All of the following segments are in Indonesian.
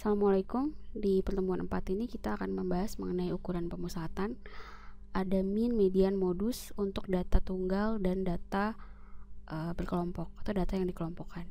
Assalamualaikum. Di pertemuan 4 ini kita akan membahas mengenai ukuran pemusatan. Ada min, median, modus untuk data tunggal dan data berkelompok atau data yang dikelompokkan.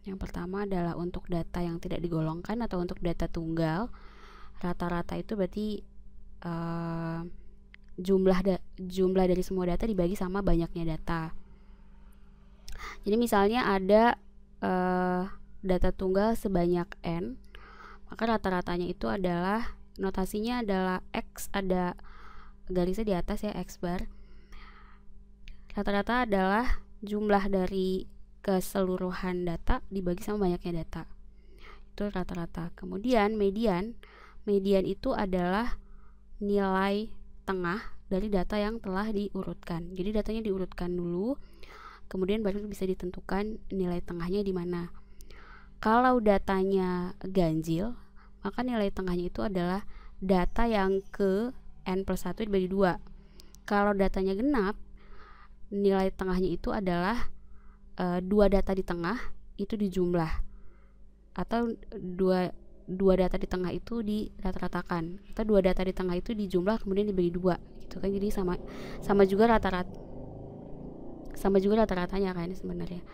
Yang pertama adalah untuk data yang tidak digolongkan atau untuk data tunggal. Rata-rata itu berarti jumlah dari semua data dibagi sama banyaknya data. Jadi misalnya ada data tunggal sebanyak n, maka rata-ratanya itu adalah, notasinya adalah X, ada garisnya di atas ya, X bar. Rata-rata adalah jumlah dari keseluruhan data dibagi sama banyaknya data. Itu rata-rata. Kemudian median itu adalah nilai tengah dari data yang telah diurutkan. Jadi datanya diurutkan dulu, kemudian baru bisa ditentukan nilai tengahnya di mana. Kalau datanya ganjil, maka nilai tengahnya itu adalah data yang ke n+1 dibagi 2. Kalau datanya genap, nilai tengahnya itu adalah 2 data di tengah itu dijumlah, atau dua data di tengah itu dirata-ratakan, atau 2 data di tengah itu dijumlah kemudian dibagi 2 gitu kan. Jadi sama juga rata-ratanya kan sebenarnya.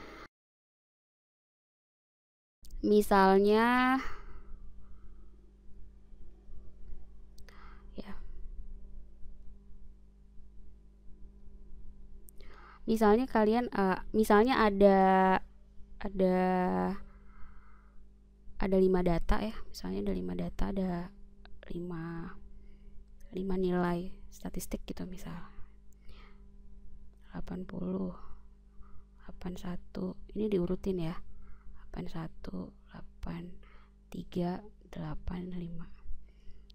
Misalnya ya. Misalnya kalian misalnya ada 5 data ya. Misalnya ada 5 data, ada 5 nilai statistik gitu, misal 80, 81. Ini diurutin ya. 81, 83, 85.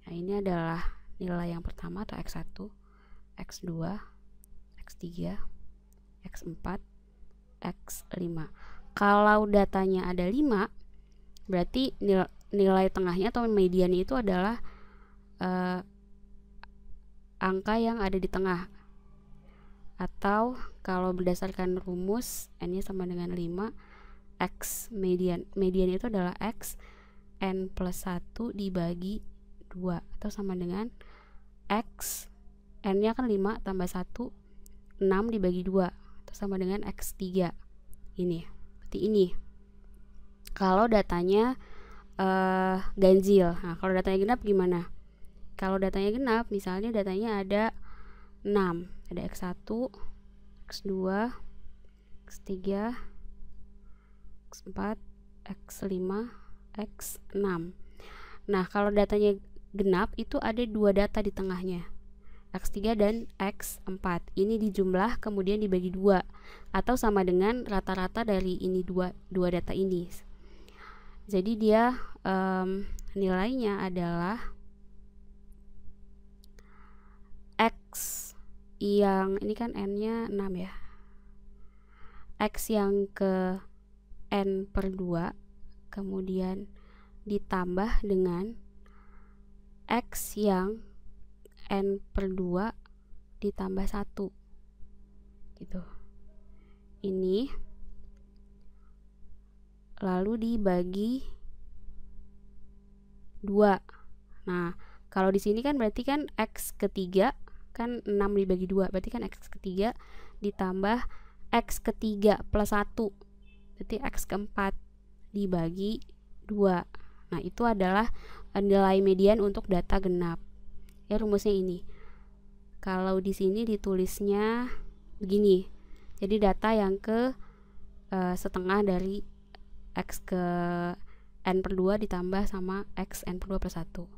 Nah, ini adalah nilai yang pertama atau X1, X2, X3, X4, X5. Kalau datanya ada 5, berarti nilai tengahnya atau mediannya itu adalah angka yang ada di tengah. Atau kalau berdasarkan rumus n-nya sama dengan 5, X median itu adalah X n+1 dibagi 2, atau sama dengan X n-nya kan 5 tambah 1, 6 dibagi 2, atau sama dengan X3. Ini berarti ini kalau datanya ganjil. Nah, kalau datanya genap gimana? Kalau datanya genap, misalnya datanya ada 6, ada X1, X2, X3, X4, X5, X6. Nah, kalau datanya genap itu ada 2 data di tengahnya, X3 dan X4. Ini dijumlah kemudian dibagi 2, atau sama dengan rata-rata dari ini dua data ini. Jadi dia nilainya adalah X yang ini kan n-nya 6 ya. X yang ke n/2 kemudian ditambah dengan X yang n/2 ditambah 1 gitu. Ini lalu dibagi 2. Nah, kalau di sini kan berarti kan X ketiga kan 6 dibagi 2, berarti kan X ketiga ditambah X ketiga plus 1, berarti X keempat dibagi 2. Nah, itu adalah nilai median untuk data genap. Ya, rumusnya ini. Kalau di sini ditulisnya begini. Jadi data yang ke setengah dari X ke n/2 ditambah sama X n/2 plus 1.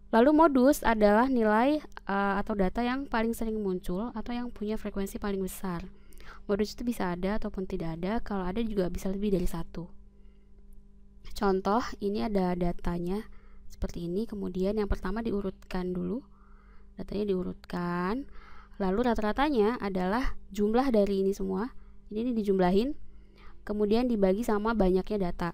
Lalu modus adalah nilai atau data yang paling sering muncul atau yang punya frekuensi paling besar. Modus itu bisa ada ataupun tidak ada. Kalau ada juga bisa lebih dari 1. Contoh, ini ada datanya seperti ini. Kemudian yang pertama diurutkan dulu. Datanya diurutkan. Lalu rata-ratanya adalah jumlah dari ini semua. Ini dijumlahin. Kemudian dibagi sama banyaknya data.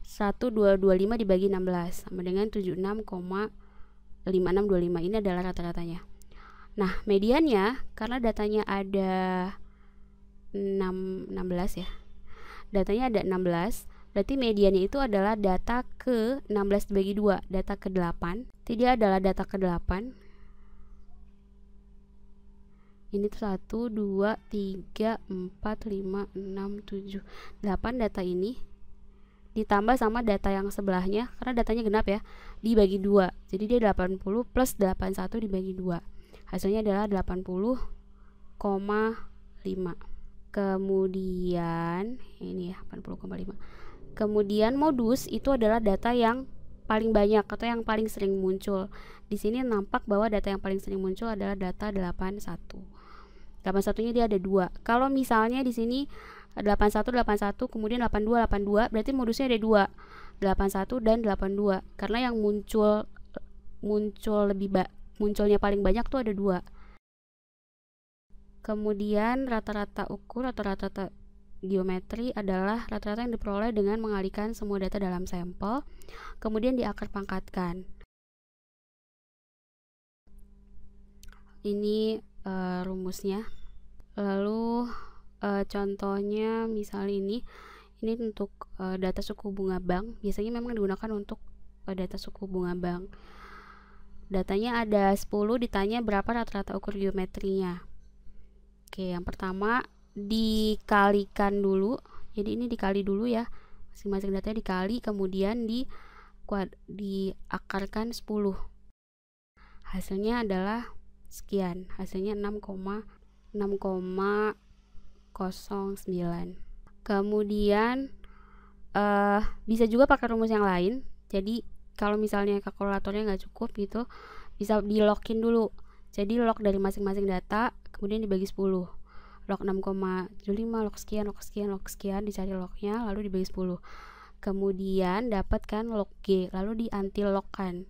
1225 dibagi 16 sama dengan 76,5625. Ini adalah rata-ratanya. Nah, mediannya karena datanya ada 16 ya. datanya ada 16, berarti mediannya itu adalah data ke 16 dibagi 2, data ke 8. Jadi dia adalah data ke 8. Ini tuh 1, 2, 3, 4, 5, 6, 7, 8 data ini ditambah sama data yang sebelahnya, karena datanya genap ya, dibagi 2. Jadi dia 80 plus 81 dibagi 2. Hasilnya adalah 80,5. Kemudian ini ya 80,5. Kemudian modus itu adalah data yang paling banyak atau yang paling sering muncul. Di sini nampak bahwa data yang paling sering muncul adalah data 81. 81-nya dia ada 2. Kalau misalnya di sini 81 81 kemudian 82 82, berarti modusnya ada 2. 81 dan 82. Karena yang munculnya paling banyak tuh ada 2. Kemudian rata-rata ukur atau rata-rata geometri adalah rata-rata yang diperoleh dengan mengalihkan semua data dalam sampel, kemudian diakar pangkatkan. Ini rumusnya. Lalu contohnya misalnya ini untuk data suku bunga bank. Biasanya memang digunakan untuk data suku bunga bank. Datanya ada 10, ditanya berapa rata-rata ukur geometrinya. Oke, yang pertama dikalikan dulu. Jadi ini dikali dulu ya, masing-masing datanya dikali, kemudian diakarkan 10. Hasilnya adalah sekian, hasilnya 6,09. Kemudian bisa juga pakai rumus yang lain. Jadi kalau misalnya kalkulatornya nggak cukup gitu, bisa di login dulu. Jadi log dari masing-masing data, kemudian dibagi 10. Log 6,75, log sekian, log sekian, log sekian, dicari lognya, lalu dibagi 10. Kemudian dapatkan log G, lalu diantilogkan.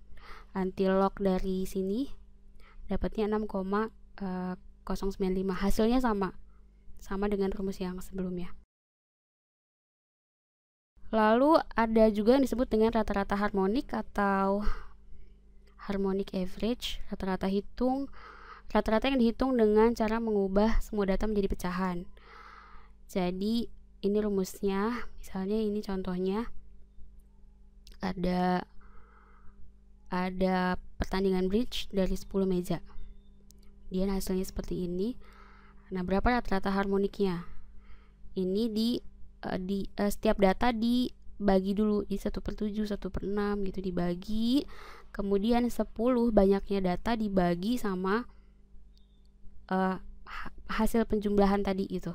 Antilog dari sini dapatnya 6,095. Hasilnya sama dengan rumus yang sebelumnya. Lalu ada juga yang disebut dengan rata-rata harmonik atau harmonic average. Rata-rata yang dihitung dengan cara mengubah semua data menjadi pecahan. Jadi ini rumusnya, misalnya ini contohnya ada pertandingan bridge dari 10 meja. Dia hasilnya seperti ini. Nah, berapa rata-rata harmoniknya? Ini di setiap data dibagi dulu, di 1/7, 1/6 gitu dibagi. Kemudian 10 banyaknya data dibagi sama hasil penjumlahan tadi itu.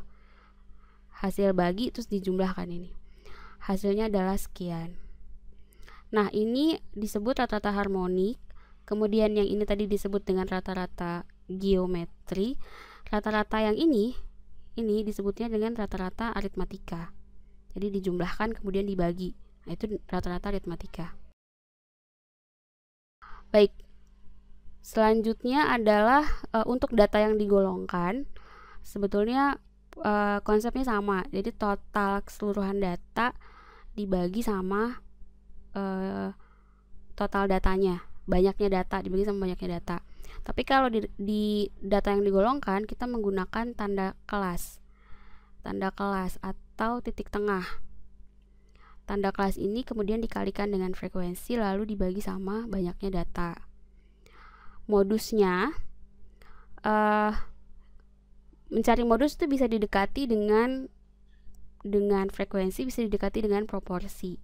Hasil bagi terus dijumlahkan ini. Hasilnya adalah sekian. Nah, ini disebut rata-rata harmonik. Kemudian yang ini tadi disebut dengan rata-rata geometri. Rata-rata yang ini disebutnya dengan rata-rata aritmatika. Jadi dijumlahkan kemudian dibagi. Nah, itu rata-rata aritmatika. Baik. Selanjutnya adalah untuk data yang digolongkan. Sebetulnya konsepnya sama. Jadi total keseluruhan data dibagi sama total datanya, banyaknya data dibagi sama banyaknya data. Tapi kalau di data yang digolongkan, kita menggunakan tanda kelas atau titik tengah. Tanda kelas ini kemudian dikalikan dengan frekuensi lalu dibagi sama banyaknya data. Modusnya mencari modus itu bisa didekati dengan frekuensi, bisa didekati dengan proporsi.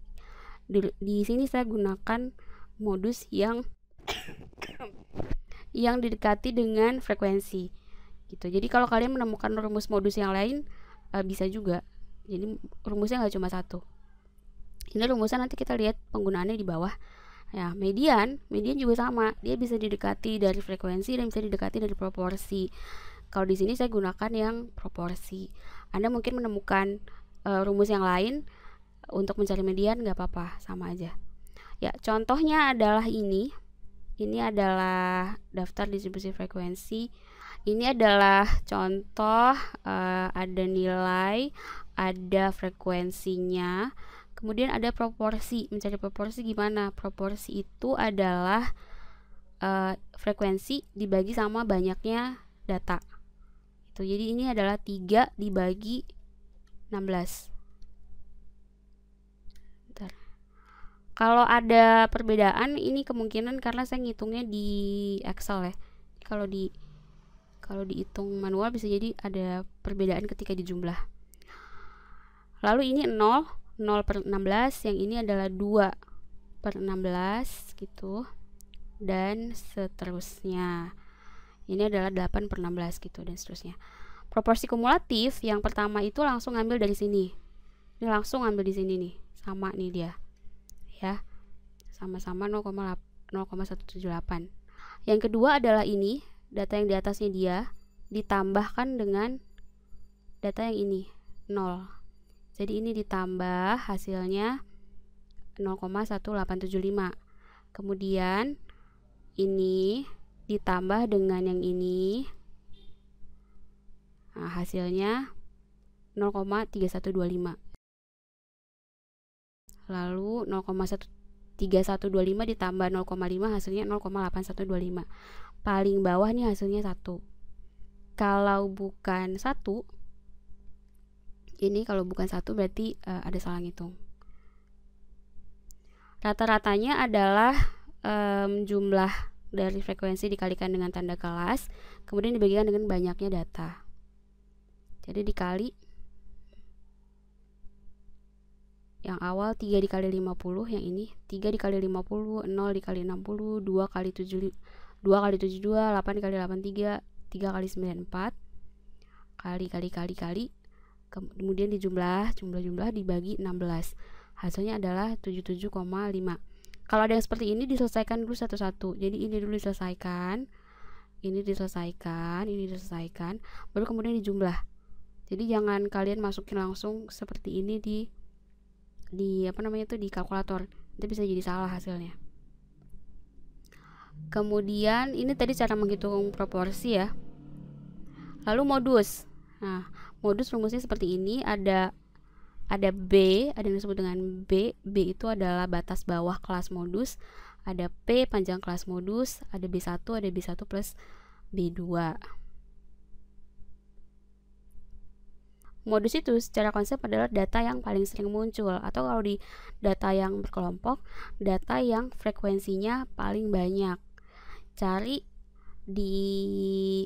Di sini saya gunakan modus yang didekati dengan frekuensi gitu. Jadi kalau kalian menemukan rumus modus yang lain bisa juga. Jadi rumusnya nggak cuma satu. Ini rumusnya nanti kita lihat penggunaannya di bawah. Ya, median juga sama. Dia bisa didekati dari frekuensi dan bisa didekati dari proporsi. Kalau di sini saya gunakan yang proporsi. Anda mungkin menemukan rumus yang lain untuk mencari median, nggak apa-apa, sama aja. Ya, contohnya adalah ini. Ini adalah daftar distribusi frekuensi. Ini adalah contoh, ada nilai, ada frekuensinya, kemudian ada proporsi. Mencari proporsi gimana? Proporsi itu adalah frekuensi dibagi sama banyaknya data. Jadi ini adalah 3 dibagi 16. Kalau ada perbedaan ini kemungkinan karena saya ngitungnya di Excel ya. Kalau dihitung manual bisa jadi ada perbedaan ketika dijumlah. Lalu ini 0 per 16, yang ini adalah 2 per 16 gitu, dan seterusnya. Ini adalah 8 per 16 gitu, dan seterusnya. Proporsi kumulatif yang pertama itu langsung ngambil dari sini. Ini langsung ngambil di sini nih, sama nih dia. Ya, sama-sama 0,178. Yang kedua adalah ini, data yang di atasnya dia ditambahkan dengan data yang ini 0. Jadi ini ditambah hasilnya 0,1875. Kemudian ini ditambah dengan yang ini, nah, hasilnya 0,3125. Lalu 0,3125 ditambah 0,5 hasilnya 0,8125. Paling bawah nih hasilnya 1. Kalau bukan 1, ini kalau bukan 1 berarti ada salah ngitung. Rata-ratanya adalah jumlah dari frekuensi dikalikan dengan tanda kelas, kemudian dibagikan dengan banyaknya data. Jadi dikali yang awal 3 dikali 50, yang ini 3 dikali 50, 0 dikali 60, 2 kali 72, 8 dikali 83, 3 kali 94, kali, kemudian dijumlah dibagi 16. Hasilnya adalah 77,5. Kalau ada yang seperti ini diselesaikan dulu satu-satu. Jadi ini dulu diselesaikan, ini diselesaikan, baru kemudian dijumlah. Jadi jangan kalian masukin langsung seperti ini di kalkulator. Nanti bisa jadi salah hasilnya. Kemudian ini tadi cara menghitung proporsi ya. Lalu modus. Nah, modus rumusnya seperti ini, ada B, ada yang disebut dengan B. B itu adalah batas bawah kelas modus. Ada P panjang kelas modus, ada B1, ada B1 plus B2. Modus itu secara konsep adalah data yang paling sering muncul, atau kalau di data yang berkelompok, data yang frekuensinya paling banyak. Cari di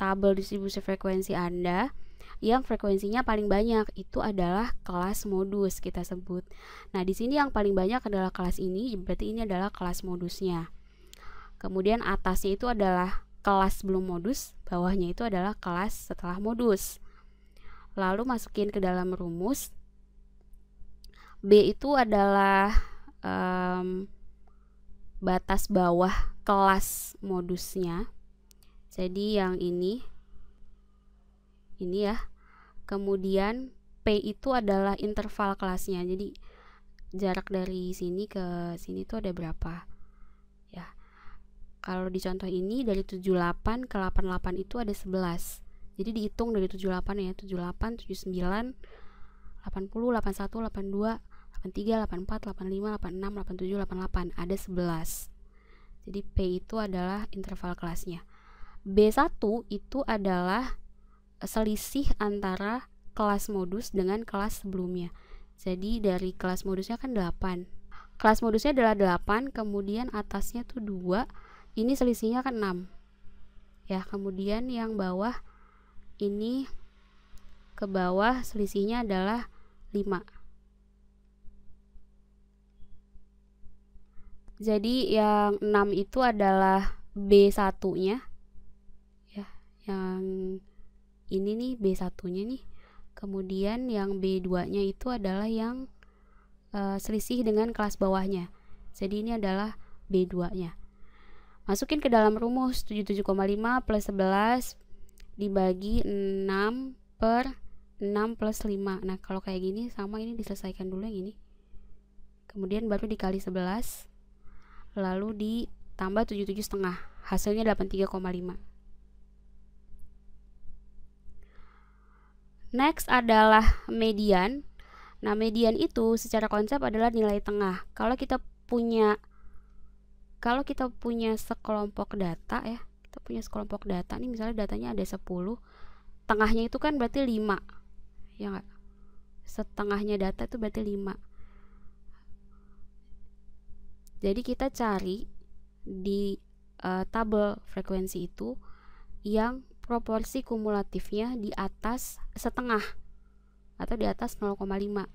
tabel distribusi frekuensi Anda yang frekuensinya paling banyak, itu adalah kelas modus kita sebut. Nah, di sini yang paling banyak adalah kelas ini, berarti ini adalah kelas modusnya. Kemudian atasnya itu adalah kelas sebelum modus, bawahnya itu adalah kelas setelah modus. Lalu masukin ke dalam rumus. B itu adalah batas bawah kelas modusnya. Jadi yang ini ya. Kemudian P itu adalah interval kelasnya. Jadi jarak dari sini ke sini itu ada berapa ya. Kalau di contoh ini dari 78 ke 88 itu ada 11. Jadi dihitung dari 78 ya, 78, 79, 80, 81, 82, 83, 84, 85, 86, 87, 88, ada 11. Jadi P itu adalah interval kelasnya. B1 itu adalah selisih antara kelas modus dengan kelas sebelumnya. Jadi dari kelas modusnya kan 8. Kelas modusnya adalah 8, kemudian atasnya tuh 2. Ini selisihnya kan 6. Ya, kemudian yang bawah ini ke bawah selisihnya adalah 5. Jadi yang 6 itu adalah B1-nya. Ya, yang ini nih B1-nya nih. Kemudian yang B2-nya itu adalah yang selisih dengan kelas bawahnya. Jadi ini adalah B2-nya. Masukin ke dalam rumus 77,5 plus 11 dibagi 6 per 6 plus 5. Nah, kalau kayak gini sama ini diselesaikan dulu yang ini. Kemudian baru dikali 11. Lalu ditambah 77,5. Hasilnya 83,5. Next adalah median. Nah, median itu secara konsep adalah nilai tengah. Kalau kita punya sekelompok data ya, kita punya sekelompok data nih, misalnya datanya ada 10, tengahnya itu kan berarti 5 ya nggak, setengahnya data itu berarti 5. Jadi kita cari di tabel frekuensi itu yang proporsi kumulatifnya di atas setengah atau di atas 0,5,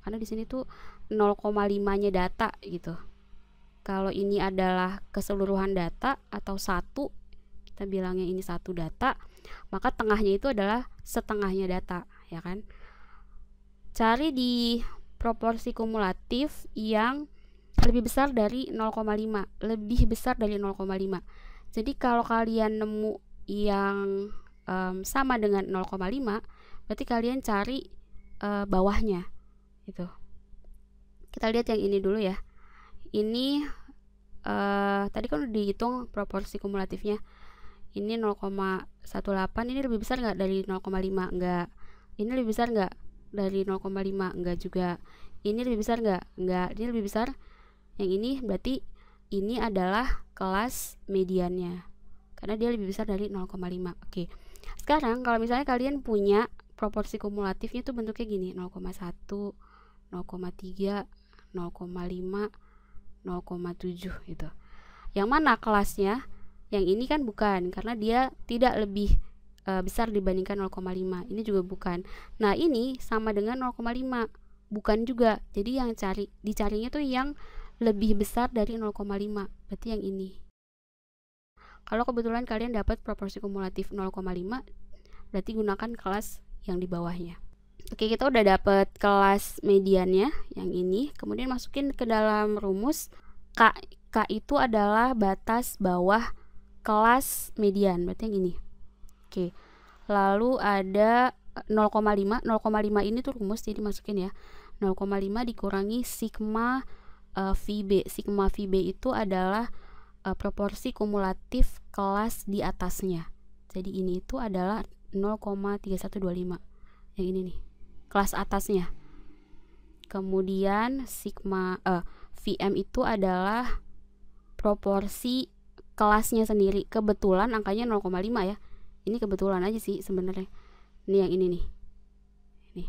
karena di sini tuh 0,5-nya data gitu. Kalau ini adalah keseluruhan data atau satu, kita bilangnya ini satu data, maka tengahnya itu adalah setengahnya data, ya kan? Cari di proporsi kumulatif yang lebih besar dari 0,5, lebih besar dari 0,5. Jadi kalau kalian nemu yang sama dengan 0,5, berarti kalian cari bawahnya gitu. Kita lihat yang ini dulu ya. Ini tadi kan udah dihitung proporsi kumulatifnya. Ini 0,18, ini lebih besar nggak dari 0,5? Enggak. Ini lebih besar nggak dari 0,5? Enggak juga. Ini lebih besar nggak? Enggak. Ini lebih besar. Yang ini berarti ini adalah kelas mediannya, karena dia lebih besar dari 0,5. Oke. Sekarang kalau misalnya kalian punya proporsi kumulatifnya tuh bentuknya gini, 0,1, 0,3, 0,5, 0,7 gitu. Yang mana kelasnya? Yang ini kan bukan, karena dia tidak lebih besar dibandingkan 0,5. Ini juga bukan. Nah, ini sama dengan 0,5. Bukan juga. Jadi yang dicarinya tuh yang lebih besar dari 0,5. Berarti yang ini. Kalau kebetulan kalian dapat proporsi kumulatif 0,5, berarti gunakan kelas yang di bawahnya. Oke, kita udah dapat kelas mediannya yang ini. Kemudian masukin ke dalam rumus K. K itu adalah batas bawah kelas median, berarti yang ini. Oke. Lalu ada 0,5. 0,5 ini tuh rumus, jadi masukin ya. 0,5 dikurangi sigma VB. Sigma VB itu adalah proporsi kumulatif kelas di atasnya. Jadi ini itu adalah 0,3125. Yang ini nih, kelas atasnya. Kemudian sigma VM itu adalah proporsi kelasnya sendiri. Kebetulan angkanya 0,5 ya. Ini kebetulan aja sih sebenarnya. Ini yang ini nih. Ini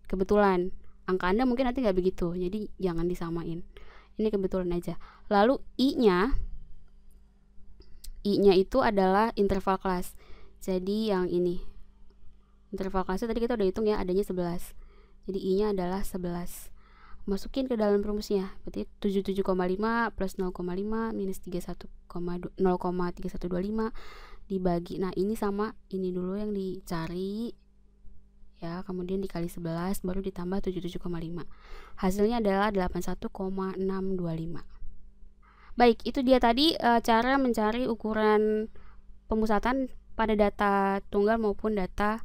kebetulan. Angka Anda mungkin nanti nggak begitu, jadi jangan disamain. Ini kebetulan aja. Lalu I-nya itu adalah interval kelas. Jadi yang ini. Interval kelasnya tadi kita udah hitung ya, adanya 11. Jadi I-nya adalah 11. Masukin ke dalam rumusnya. Berarti 77,5 plus 0,5 minus 0,3125 dibagi. Nah, ini sama ini dulu yang dicari. Ya, kemudian dikali 11 baru ditambah 77,5. Hasilnya adalah 81,625. Baik, itu dia tadi cara mencari ukuran pemusatan pada data tunggal maupun data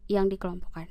yang dikelompokkan.